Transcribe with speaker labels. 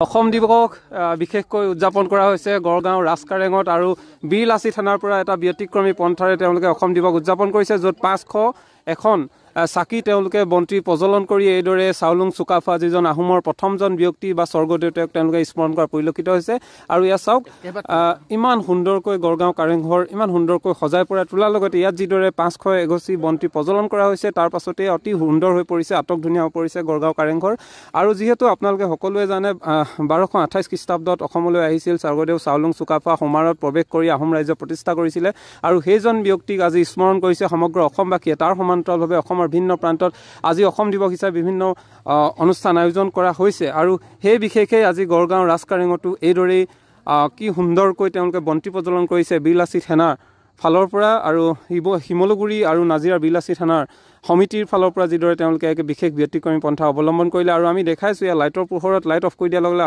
Speaker 1: অসম দিৱস বিশেষকৈ উদযাপন কৰা হৈছে গড়গাঁও ৰাজকাৰেঙত আৰু বীৰলাচি থানাৰ পৰা এটা ব্যতিক্ৰমী পন্থাৰে তেওঁলোকে অসম দিৱস উদযাপন কৰিছে য'ত 501 চাকি তেওঁলোকে বন্তি প্ৰজ্বলন কৰি এইদৰে চাউলুং চুকাফা যিজন আহোমৰ প্ৰথমজন ব্যক্তি বা স্বৰ্গদেউতাক তেওঁলোকে স্মৰণ কৰা পৰিলক্ষিত হৈছে আৰু ইয়াত চাওক ইমান সুন্দৰকৈ গড়গাঁও কাৰেংঘৰ ইমান সুন্দৰকৈ সজাই পৰাই তোলাৰ লগতে ইয়াত যিদৰে 500 এগছি বন্তি প্ৰজ্বলন কৰা হৈছে তাৰ পাছতে অতি সুন্দৰ হৈ পৰিছে আটক ধুনীয়া হৈ পৰিছে গড়গাঁও কাৰেংঘৰ আৰু যিহেতু আপোনালোকে সকলোৱে জানে 1228 খ্ৰীষ্টাব্দত অসমলৈ আহিছিল স্বৰ্গদেউ চাউলুং চুকাফা সমাৰত প্ৰৱেশ কৰি আহোম ৰাজ্য প্ৰতিষ্ঠা কৰিছিলে আৰু সেইজন ব্যক্তিক আজি স্মৰণ কৰিছে সমগ্ৰ অসমবাসীয়ে তাৰ সমান্তৰালভাৱে অসমৰ ভিন্ন প্ৰান্তত আজি অসম দিৱস হিচাপে বিভিন্ন অনুষ্ঠান আয়োজন কৰা হৈছে আৰু সেই বিশেষে আজি গড়গাঁও ৰাজকাৰেঙতো এইদৰেই কি সুন্দৰকৈ তেওঁলোকে বন্তি প্ৰজ্বলন কৰিছে বীৰলাচি থানাৰ ফালৰ পৰা আৰু শিমলুগুৰি আৰু নাজিৰাৰ বীৰলাচি থানাৰ সমিতিৰ ফালৰ পৰা যিদৰে তেওঁলোকে এক বিশেষ ব্যতিক্ৰমী পন্থা অৱলম্বন কৰিলে আৰু আমি দেখাইছোঁ ইয়াৰ লাইটৰ পোহৰত লাইট অফ কৰি দিয়াৰ লগে